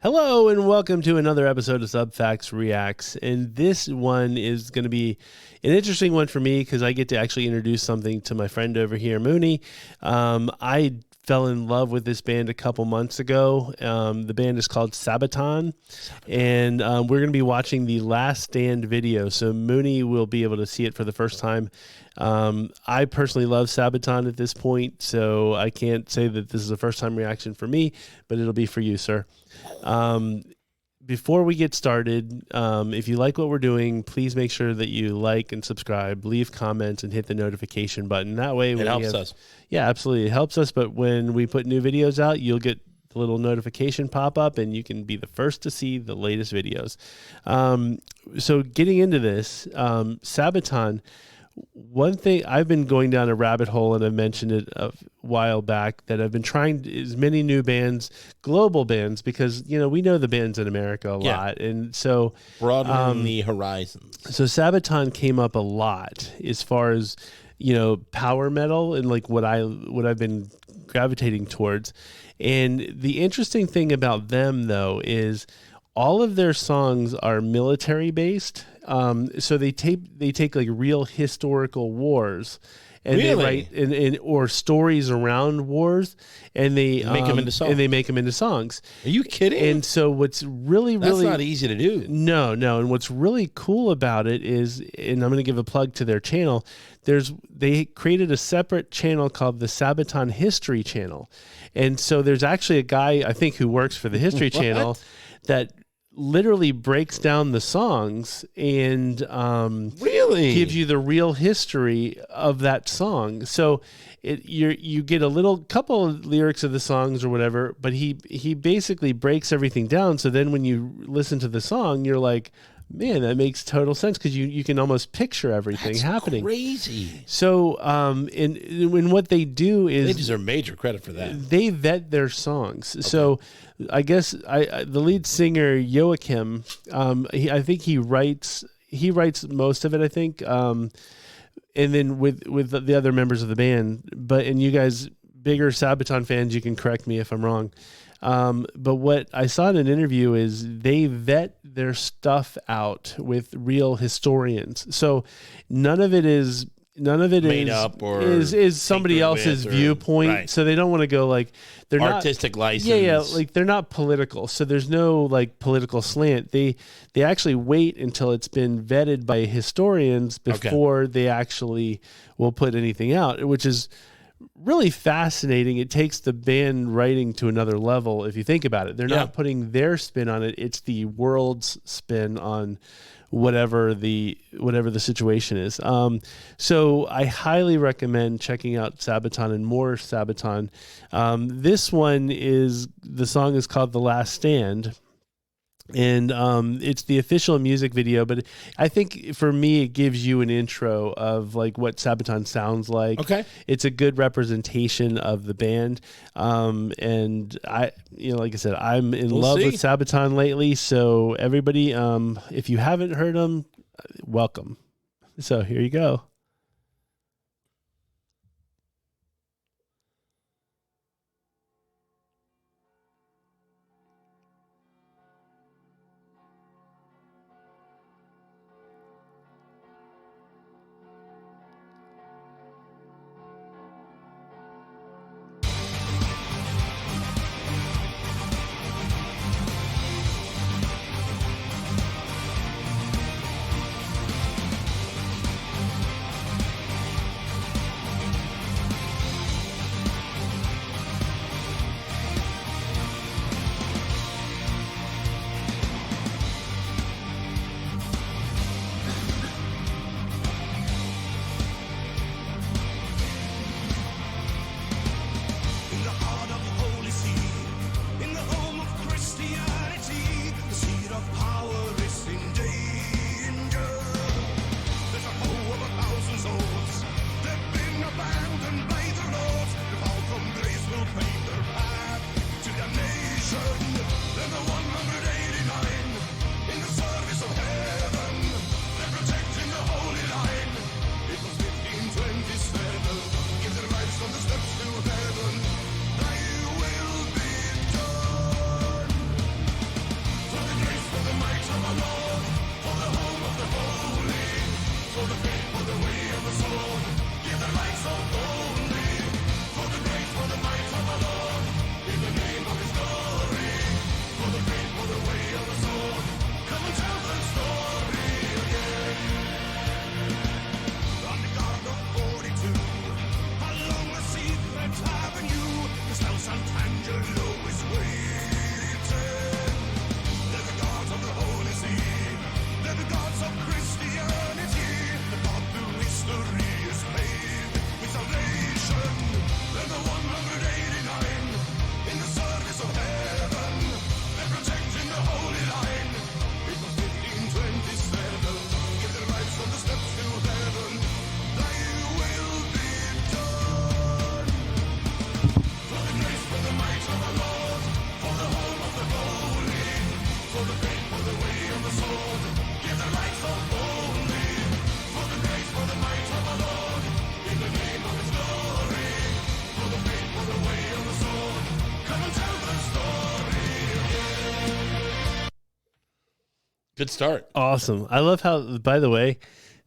Hello and welcome to another episode of Subfacts Reacts, and this one is going to be an interesting one for me because I get to actually introduce something to my friend over here, Mooney. I fell in love with this band a couple months ago. The band is called Sabaton, and we're going to be watching the Last Stand video, so Mooney will be able to see it for the first time. I personally love Sabaton at this point, so I can't say that this is a first-time reaction for me, but it'll be for you, sir. Before we get started, if you like what we're doing, please make sure that you like and subscribe, leave comments, and hit the notification button. That way, it helps us. Yeah, absolutely. It helps us, but when we put new videos out, you'll get the little notification pop up, and you can be the first to see the latest videos. So getting into this, Sabaton, one thing, I've been going down a rabbit hole, and I mentioned it a while back, that I've been trying as many new bands, global bands, because, you know, we know the bands in America a lot. And so broadening the horizons. So Sabaton came up a lot as far as, you know, power metal and like what I've been gravitating towards. And the interesting thing about them, though, is all of their songs are military based. So they take like real historical wars, and they write or stories around wars, and they make them into songs. And they make them into songs. Are you kidding? And so what's really that's not easy to do. No. And what's really cool about it is, and I'm going to give a plug to their channel. They created a separate channel called the Sabaton History Channel, and so there's actually a guy, I think, who works for the History Channel that literally breaks down the songs and really gives you the real history of that song. So you get a little couple of lyrics of the songs or whatever, but he basically breaks everything down. So then when you listen to the song, you're like, man, that makes total sense, because you can almost picture everything happening. Crazy. So and what they do is they deserve major credit for that. They vet their songs. Okay. So I guess the lead singer Joachim, I think he writes most of it, I think, and then with the other members of the band. And you guys, bigger Sabaton fans, you can correct me if I'm wrong. But what I saw in an interview is they vet their stuff out with real historians. So none of it is made up or is somebody else's viewpoint. Right. So they don't want to go like they're artistic license. Yeah, like they're not political. So there's no like political slant. They actually wait until it's been vetted by historians before they actually will put anything out, which is really fascinating. It takes the band writing to another level if you think about it. They're not putting their spin on it. It's the world's spin on whatever the situation is. So I highly recommend checking out Sabaton and more Sabaton. This one the song is called The Last Stand. And it's the official music video, but I think for me it gives you an intro of like what Sabaton sounds like. Okay, it's a good representation of the band, and like I said, I'm in love with Sabaton lately. So everybody, if you haven't heard them, welcome. So here you go. Good start. Awesome. I love how, by the way,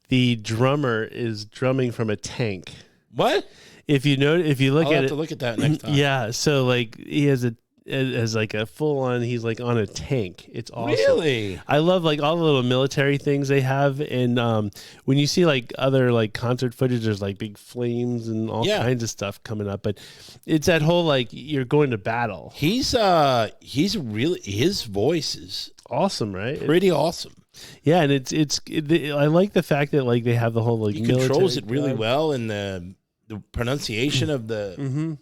the drummer is drumming from a tank. What? If you look I'll at have it, to look at that next time. Yeah. So like he has like a full on. He's like on a tank. It's awesome. Really? I love like all the little military things they have, and when you see like other like concert footage, there's like big flames and all kinds of stuff coming up. But it's that whole like you're going to battle. He's really, his voice is awesome, right? Pretty awesome. Yeah, and I like the fact that like they have the whole like he controls it really well, and the pronunciation of the. Mm-hmm.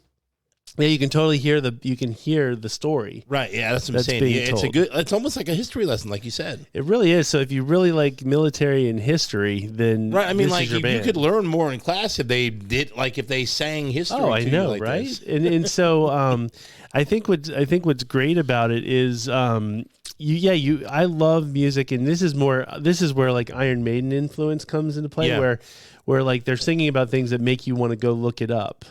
Yeah, you can totally hear the story. Right. Yeah, that's what I'm saying. Yeah, it's almost like a history lesson, like you said. It really is. So if you really like military and history, then right. I mean, like you could learn more in class if they did, like if they sang history. Oh, I know, like right? This. And so I think what's great about it is I love music, and this is where like Iron Maiden influence comes into play, where like they're singing about things that make you want to go look it up,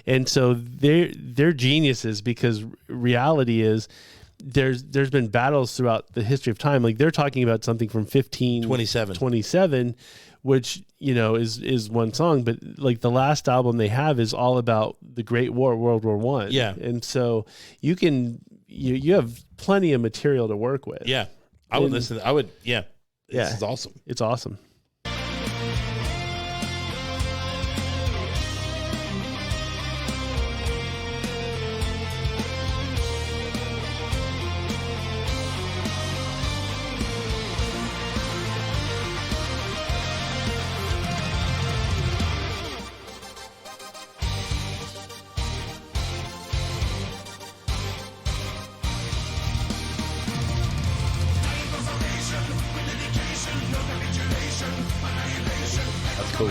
and so they're geniuses, because reality is there's been battles throughout the history of time. Like they're talking about something from 1527, which is one song, but like the last album they have is all about the Great War, World War I. Yeah, and so you have plenty of material to work with. Yeah, I would listen. I would. Yeah, this is awesome. It's awesome. Cool.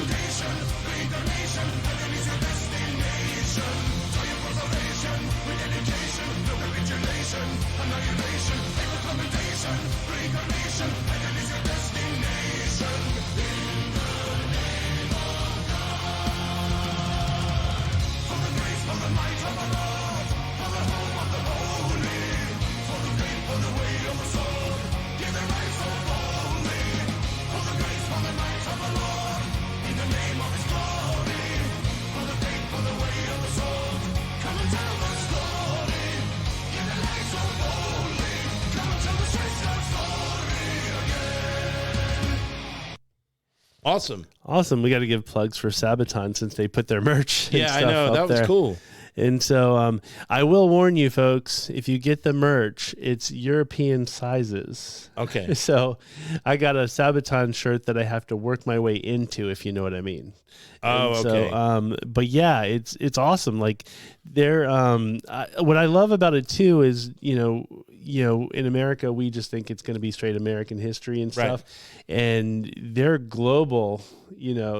Awesome. We got to give plugs for Sabaton since they put their merch. Yeah, I know. That was cool. And so I will warn you folks, if you get the merch, it's European sizes. Okay. So I got a Sabaton shirt that I have to work my way into, if you know what I mean. Oh, okay. So, but yeah, it's awesome. Like they're what I love about it too is, in America, we just think it's going to be straight American history and stuff. Right. And they're global,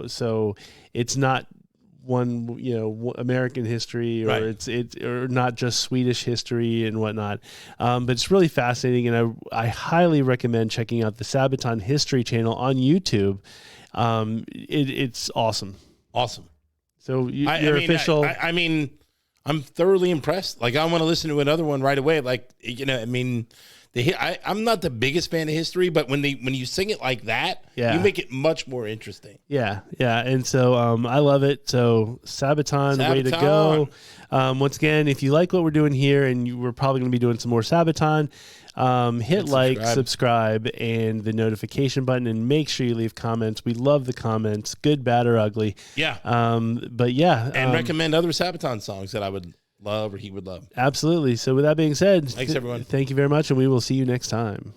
so it's not one, American history, or right. it's or not just Swedish history and whatnot. But it's really fascinating, and I highly recommend checking out the Sabaton History channel on YouTube. It's awesome. Awesome. So you're official. I'm thoroughly impressed. Like I want to listen to another one right away. Like I'm not the biggest fan of history, but when you sing it like that, you make it much more interesting. Yeah, and so I love it. So Sabaton, way to go! Once again, if you like what we're doing here, and we're probably going to be doing some more Sabaton, hit like, subscribe, and the notification button, and make sure you leave comments. We love the comments, good, bad, or ugly. Yeah. But yeah, and recommend other Sabaton songs that I would love or he would love. Absolutely. So with that being said, thanks everyone. Thank you very much, and we will see you next time.